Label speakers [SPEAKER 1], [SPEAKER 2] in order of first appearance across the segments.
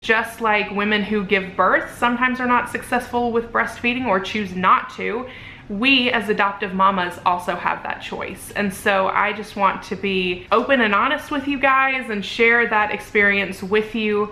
[SPEAKER 1] Just like women who give birth sometimes are not successful with breastfeeding or choose not to, we as adoptive mamas also have that choice. And so I just want to be open and honest with you guys and share that experience with you.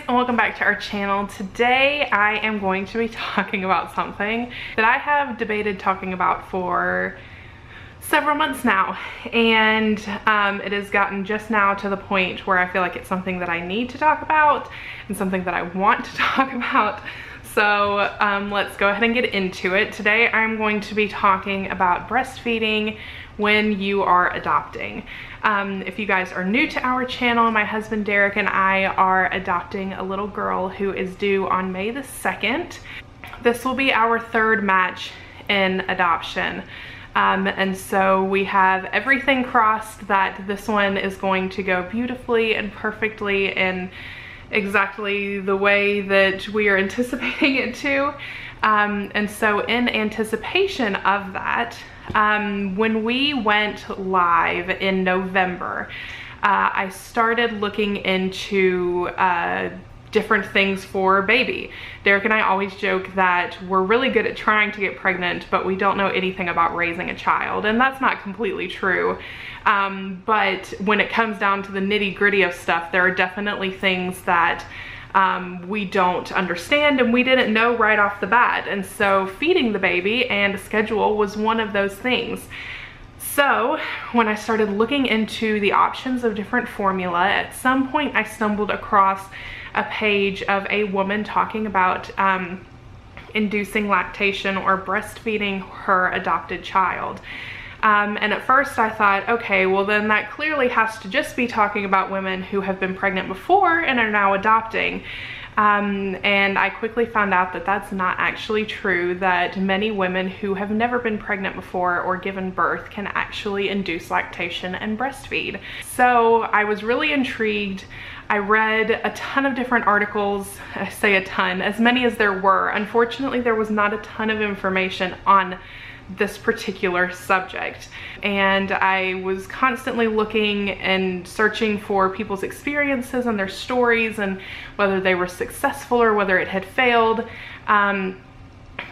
[SPEAKER 1] And welcome back to our channel. Today I am going to be talking about something that I have debated talking about for several months now, and it has gotten just now to the point where I feel like it's something that I need to talk about and something that I want to talk about. So let's go ahead and get into it. Today I'm going to be talking about breastfeeding when you are adopting. If you guys are new to our channel, my husband Derek and I are adopting a little girl who is due on May the 2nd. This will be our third match in adoption. And so we have everything crossed that this one is going to go beautifully and perfectly and exactly the way that we are anticipating it to. And so in anticipation of that, when we went live in November, I started looking into different things for baby. Derek and I always joke that we're really good at trying to get pregnant, but we don't know anything about raising a child, and that's not completely true. But when it comes down to the nitty-gritty of stuff, there are definitely things that we don't understand and we didn't know right off the bat. And so feeding the baby and a schedule was one of those things. So when I started looking into the options of different formula, at some point I stumbled across a page of a woman talking about inducing lactation or breastfeeding her adopted child. And at first I thought, okay, well then that clearly has to just be talking about women who have been pregnant before and are now adopting. And I quickly found out that that's not actually true, that many women who have never been pregnant before or given birth can actually induce lactation and breastfeed. So I was really intrigued. I read a ton of different articles. I say a ton, as many as there were. Unfortunately, there was not a ton of information on this particular subject, and I was constantly looking and searching for people's experiences and their stories and whether they were successful or whether it had failed, and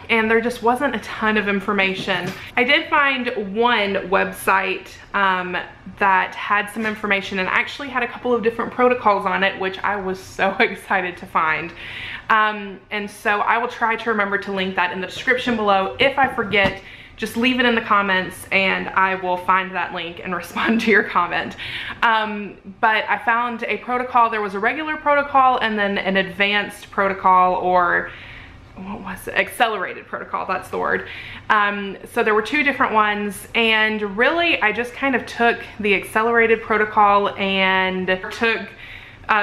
[SPEAKER 1] there just wasn't a ton of information. I did find one website that had some information and actually had a couple of different protocols on it, which I was so excited to find. And so I will try to remember to link that in the description below. If I forget, just leave it in the comments and I will find that link and respond to your comment. But I found a protocol. There was a regular protocol and then an advanced protocol, or what was it? Accelerated protocol, that's the word. So there were two different ones, and really I just kind of took the accelerated protocol and took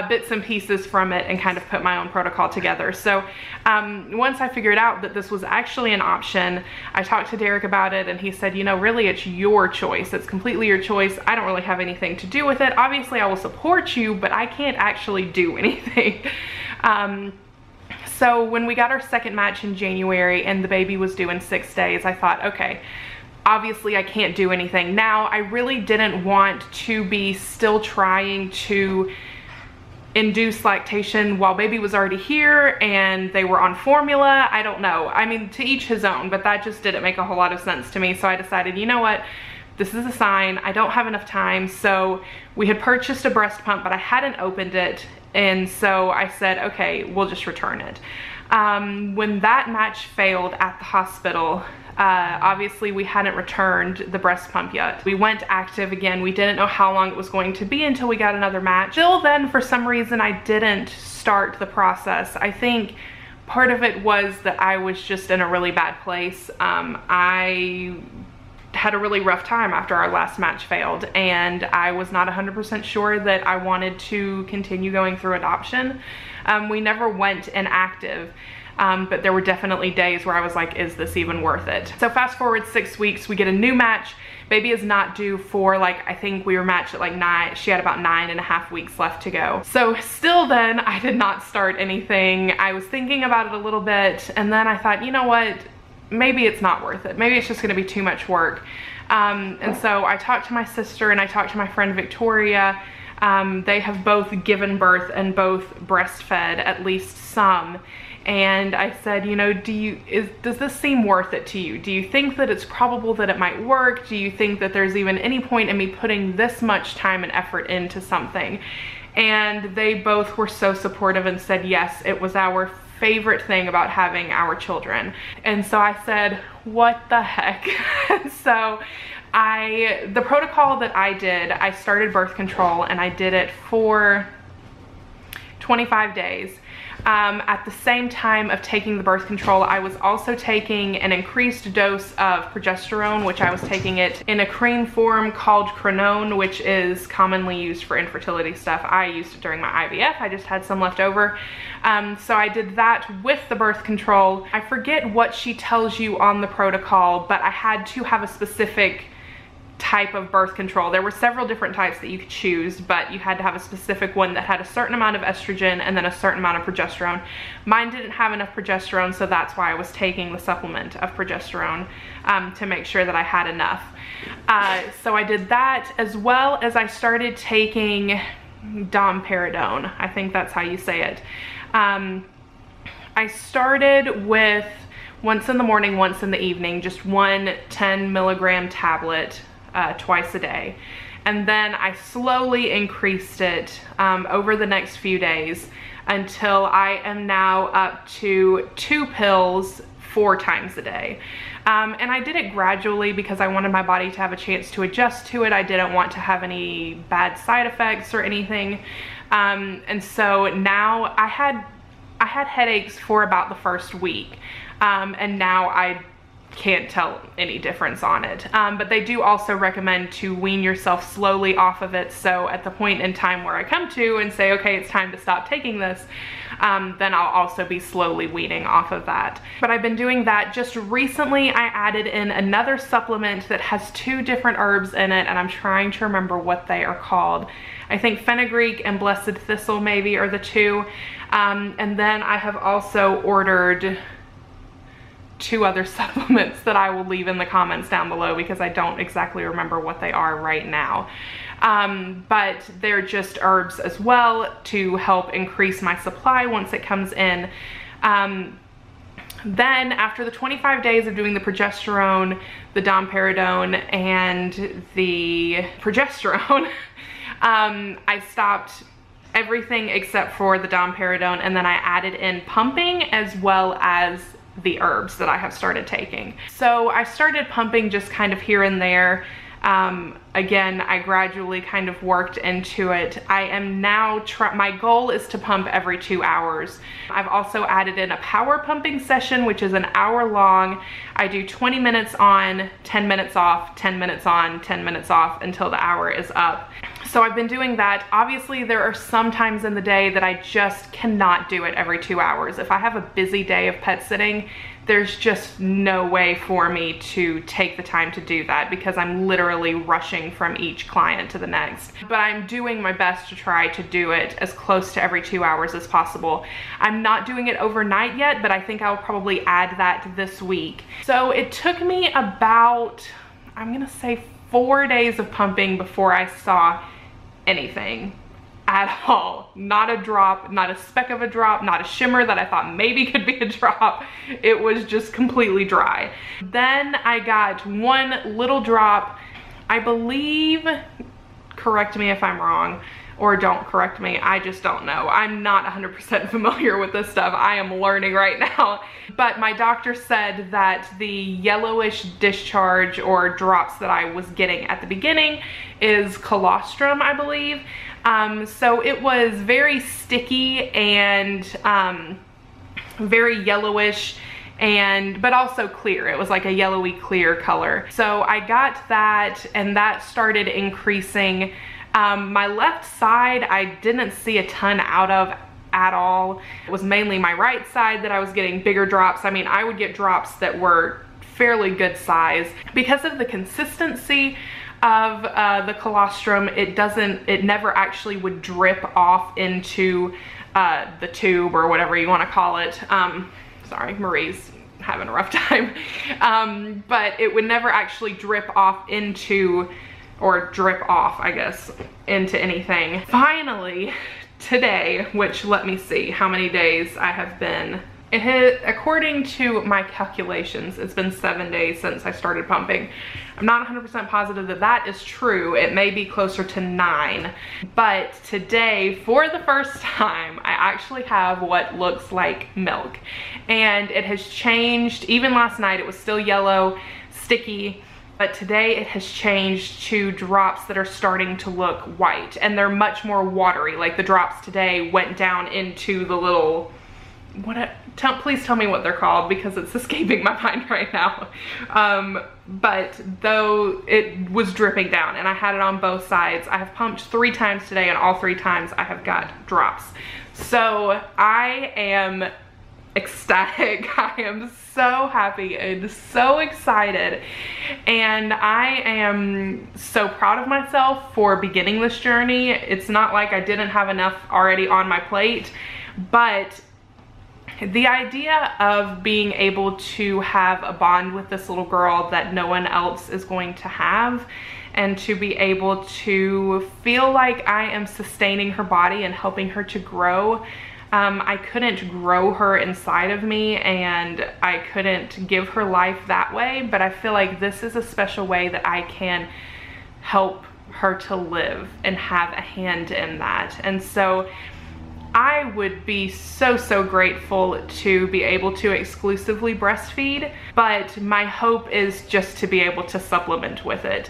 [SPEAKER 1] bits and pieces from it and kind of put my own protocol together. So once I figured out that this was actually an option, I talked to Derek about it and he said, you know, really it's your choice. It's completely your choice. I don't really have anything to do with it. Obviously I will support you, but I can't actually do anything. So when we got our second match in January and the baby was due in 6 days, I thought, okay, obviously I can't do anything. Now, I really didn't want to be still trying to induce lactation while baby was already here and they were on formula. I don't know. I mean, to each his own, but that just didn't make a whole lot of sense to me. So I decided, you know what? This is a sign. I don't have enough time. So we had purchased a breast pump, but I hadn't opened it. And so I said, okay, we'll just return it. When that match failed at the hospital, obviously we hadn't returned the breast pump yet. We went active again. We didn't know how long it was going to be until we got another match. Till then, for some reason, I didn't start the process. I think part of it was that I was just in a really bad place. I had a really rough time after our last match failed, and I was not 100% sure that I wanted to continue going through adoption. We never went inactive. but there were definitely days where I was like, is this even worth it? So fast forward 6 weeks, we get a new match. Baby is not due for, like, I think we were matched at like 9, she had about 9.5 weeks left to go. So still then, I did not start anything. I was thinking about it a little bit, and then I thought, you know what, maybe it's not worth it. Maybe it's just gonna be too much work. And so I talked to my sister and I talked to my friend Victoria. They have both given birth and both breastfed at least some. And I said, you know, does this seem worth it to you? Do you think that it's probable that it might work? Do you think that there's even any point in me putting this much time and effort into something? And they both were so supportive and said, yes, it was our favorite thing about having our children. And so I said, what the heck? So the protocol that I did, I started birth control and I did it for 25 days. At the same time of taking the birth control, I was also taking an increased dose of progesterone, which I was taking it in a cream form called Crenone, which is commonly used for infertility stuff. I used it during my IVF. I just had some left over. So I did that with the birth control. I forget what she tells you on the protocol, but I had to have a specific type of birth control. There were several different types that you could choose, but you had to have a specific one that had a certain amount of estrogen and then a certain amount of progesterone. Mine didn't have enough progesterone, so that's why I was taking the supplement of progesterone to make sure that I had enough. So I did that, as well as I started taking domperidone. I think that's how you say it. I started with once in the morning, once in the evening, just one 10 milligram tablet twice a day. And then I slowly increased it over the next few days until I am now up to 2 pills 4 times a day. And I did it gradually because I wanted my body to have a chance to adjust to it. I didn't want to have any bad side effects or anything. And so now I had headaches for about the first week. And now I can't tell any difference on it. But they do also recommend to wean yourself slowly off of it. So at the point in time where I come to and say, okay, it's time to stop taking this, then I'll also be slowly weaning off of that. But I've been doing that. Just recently, I added in another supplement that has 2 different herbs in it, and I'm trying to remember what they are called. I think fenugreek and blessed thistle maybe are the 2. And then I have also ordered 2 other supplements that I will leave in the comments down below because I don't exactly remember what they are right now. But they're just herbs as well to help increase my supply once it comes in. Then after the 25 days of doing the progesterone, the domperidone, and the progesterone, I stopped everything except for the domperidone, and then I added in pumping as well as the herbs that I have started taking. So I started pumping just kind of here and there. Again, I gradually kind of worked into it. I am now, my goal is to pump every 2 hours. I've also added in a power pumping session, which is an hour long. I do 20 minutes on, 10 minutes off, 10 minutes on, 10 minutes off until the hour is up. So I've been doing that. Obviously, there are some times in the day that I just cannot do it every 2 hours. If I have a busy day of pet sitting, there's just no way for me to take the time to do that because I'm literally rushing from each client to the next. But I'm doing my best to try to do it as close to every 2 hours as possible. I'm not doing it overnight yet, but I think I'll probably add that this week. So it took me about, I'm gonna say 4 days of pumping before I saw anything at all. Not a drop, not a speck of a drop, not a shimmer that I thought maybe could be a drop. It was just completely dry. Then I got 1 little drop, I believe, correct me if I'm wrong, or don't correct me, I just don't know. I'm not 100% familiar with this stuff. I am learning right now. But my doctor said that the yellowish discharge or drops that I was getting at the beginning is colostrum, I believe. So it was very sticky and very yellowish, but also clear. It was like a yellowy clear color. So I got that, and that started increasing. My left side I didn't see a ton out of at all. It was mainly my right side that I was getting bigger drops. I mean, I would get drops that were fairly good size. Because of the consistency of the colostrum, it never actually would drip off into the tube or whatever you want to call it. Sorry, Marie's having a rough time. But it would never actually drip off into, or drip off, I guess, into anything. Finally, today, which let me see how many days I have been. According to my calculations, it's been 7 days since I started pumping. I'm not 100% positive that that is true. It may be closer to 9. But today, for the first time, I actually have what looks like milk. And it has changed. Even last night, it was still yellow, sticky. But today it has changed to drops that are starting to look white. And they're much more watery. Like the drops today went down into the little, please tell me what they're called because it's escaping my mind right now. But though it was dripping down and I had it on both sides, I have pumped 3 times today and all 3 times I have got drops. So I am ecstatic. I am so happy and so excited, and I am so proud of myself for beginning this journey. It's not like I didn't have enough already on my plate, but the idea of being able to have a bond with this little girl that no one else is going to have, and to be able to feel like I am sustaining her body and helping her to grow. I couldn't grow her inside of me, and I couldn't give her life that way, but I feel like this is a special way that I can help her to live and have a hand in that. And so I would be so grateful to be able to exclusively breastfeed, but my hope is just to be able to supplement with it.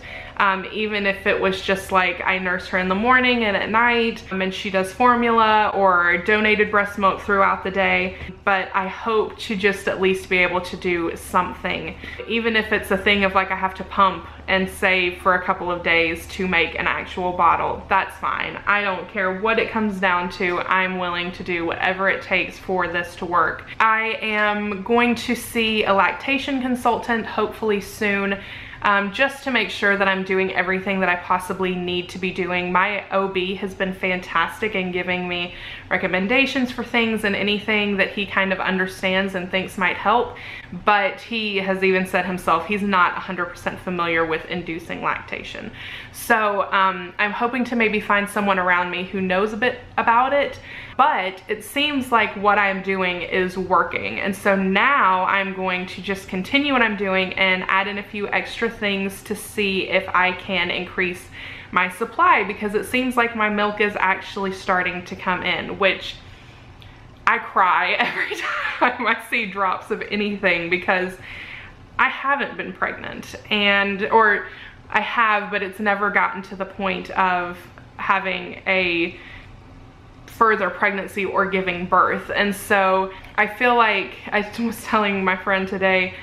[SPEAKER 1] Even if it was just like I nurse her in the morning and at night, and she does formula or donated breast milk throughout the day. But I hope to just at least be able to do something. Even if it's a thing of like I have to pump and save for a couple of days to make an actual bottle, that's fine. I don't care what it comes down to. I'm willing to do whatever it takes for this to work. I am going to see a lactation consultant hopefully soon. Just to make sure that I'm doing everything that I possibly need to be doing. My OB has been fantastic in giving me recommendations for things and anything that he kind of understands and thinks might help, but he has even said himself he's not 100% familiar with inducing lactation. So I'm hoping to maybe find someone around me who knows a bit about it, but it seems like what I'm doing is working. And so now I'm going to just continue what I'm doing and add in a few extra things to see if I can increase my supply, because it seems like my milk is actually starting to come in, which I cry every time I see drops of anything, because I haven't been pregnant, or I have, but it's never gotten to the point of having a further pregnancy or giving birth. And so I feel like, I was telling my friend today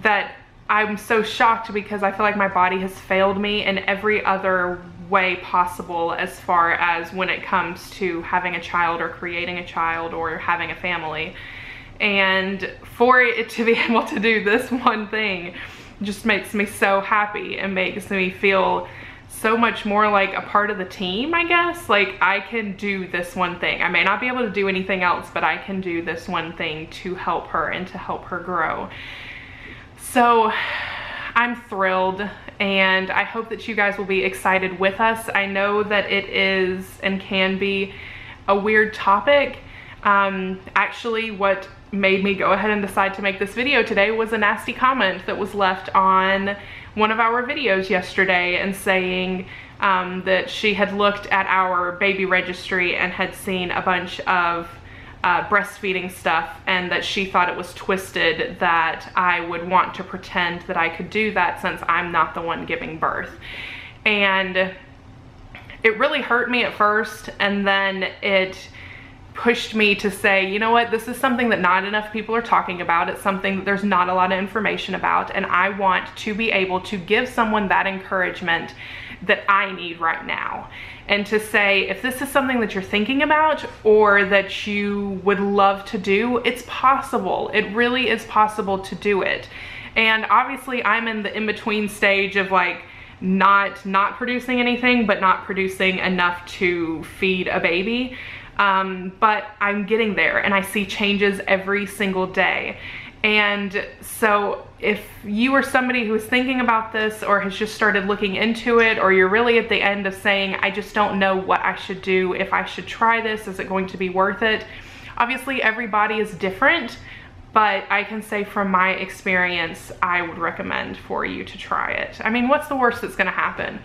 [SPEAKER 1] that I'm so shocked because I feel like my body has failed me in every other way possible as far as when it comes to having a child or creating a child or having a family. And for it to be able to do this one thing just makes me so happy and makes me feel so much more like a part of the team, I guess. Like, I can do this one thing. I may not be able to do anything else, but I can do this one thing to help her and to help her grow. So I'm thrilled, and I hope that you guys will be excited with us. I know that it is and can be a weird topic. Actually, what made me go ahead and decide to make this video today was a nasty comment that was left on one of our videos yesterday, and saying that she had looked at our baby registry and had seen a bunch of breastfeeding stuff, and that she thought it was twisted that I would want to pretend that I could do that since I'm not the one giving birth. And it really hurt me at first, and then it pushed me to say, you know what, this is something that not enough people are talking about. It's something that there's not a lot of information about, and I want to be able to give someone that encouragement that I need right now. And to say, if this is something that you're thinking about or that you would love to do, it's possible. It really is possible to do it. And obviously I'm in the in-between stage of like not producing anything, but not producing enough to feed a baby. But I'm getting there and I see changes every single day. And so if you are somebody who is thinking about this or has just started looking into it, or you're really at the end of saying, I just don't know what I should do, if I should try this, is it going to be worth it? Obviously every body is different, but I can say from my experience, I would recommend for you to try it. I mean, what's the worst that's gonna happen?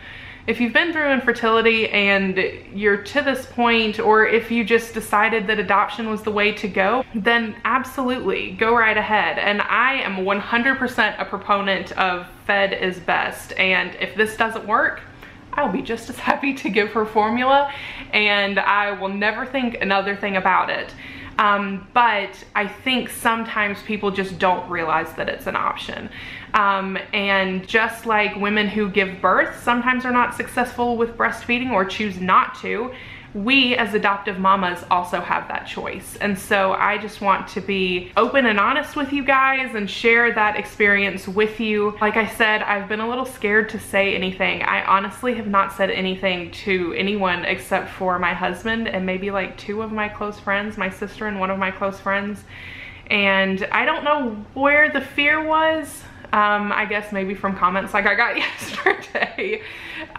[SPEAKER 1] If you've been through infertility and you're to this point, or if you just decided that adoption was the way to go, then absolutely go right ahead. And I am 100% a proponent of fed is best. And if this doesn't work, I'll be just as happy to give her formula and I will never think another thing about it. But I think sometimes people just don't realize that it's an option. And just like women who give birth sometimes are not successful with breastfeeding or choose not to, we as adoptive mamas also have that choice. And so I just want to be open and honest with you guys and share that experience with you. Like I said, I've been a little scared to say anything. I honestly have not said anything to anyone except for my husband and maybe like 2 of my close friends, my sister and 1 of my close friends. And I don't know where the fear was. I guess maybe from comments like I got yesterday.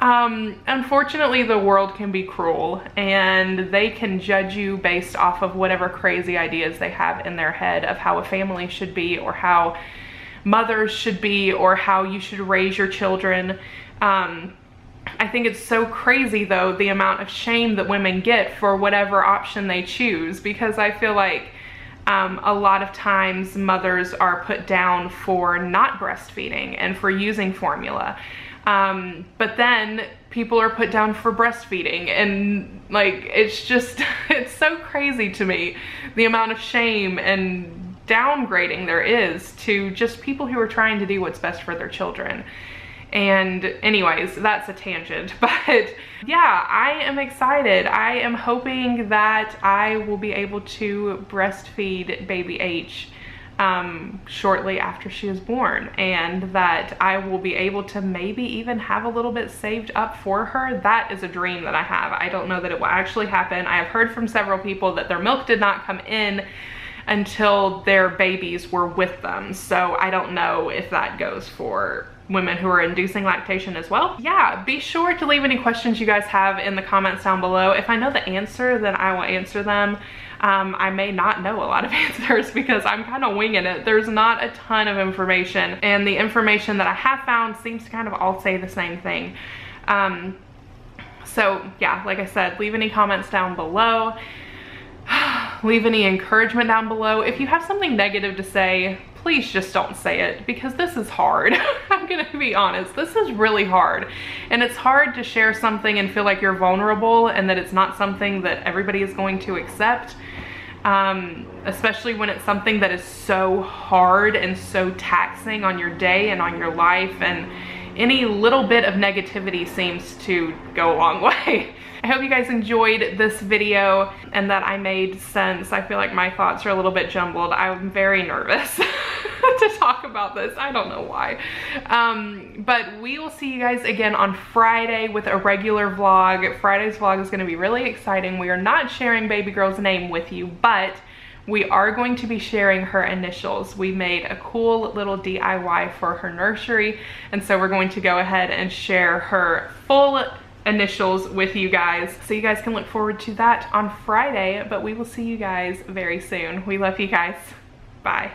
[SPEAKER 1] Unfortunately, the world can be cruel and they can judge you based off of whatever crazy ideas they have in their head of how a family should be, or how mothers should be, or how you should raise your children. I think it's so crazy though, the amount of shame that women get for whatever option they choose, because I feel like a lot of times mothers are put down for not breastfeeding and for using formula. But then people are put down for breastfeeding, and like, it's just, it's so crazy to me, the amount of shame and downgrading there is to just people who are trying to do what's best for their children. And anyways, that's a tangent, but yeah, I am excited. I am hoping that I will be able to breastfeed baby H shortly after she is born, and that I will be able to maybe even have a little bit saved up for her. That is a dream that I have. I don't know that it will actually happen. I have heard from several people that their milk did not come in until their babies were with them. So I don't know if that goes for women who are inducing lactation as well. Yeah, be sure to leave any questions you guys have in the comments down below. If I know the answer, then I will answer them. I may not know a lot of answers because I'm kind of winging it. There's not a ton of information, and the information that I have found seems to kind of all say the same thing. So yeah, like I said, leave any comments down below. Leave any encouragement down below. If you have something negative to say, please just don't say it, because this is hard. I'm gonna be honest, this is really hard. And it's hard to share something and feel like you're vulnerable and that it's not something that everybody is going to accept. Especially when it's something that is so hard and so taxing on your day and on your life, and any little bit of negativity seems to go a long way. I hope you guys enjoyed this video and that I made sense. I feel like my thoughts are a little bit jumbled. I'm very nervous to talk about this. I don't know why. But we will see you guys again on Friday with a regular vlog. Friday's vlog is going to be really exciting. We are not sharing baby girl's name with you, but we are going to be sharing her initials. We made a cool little DIY for her nursery, and so we're going to go ahead and share her full initials with you guys, so you guys can look forward to that on Friday. But we will see you guys very soon. We love you guys. Bye.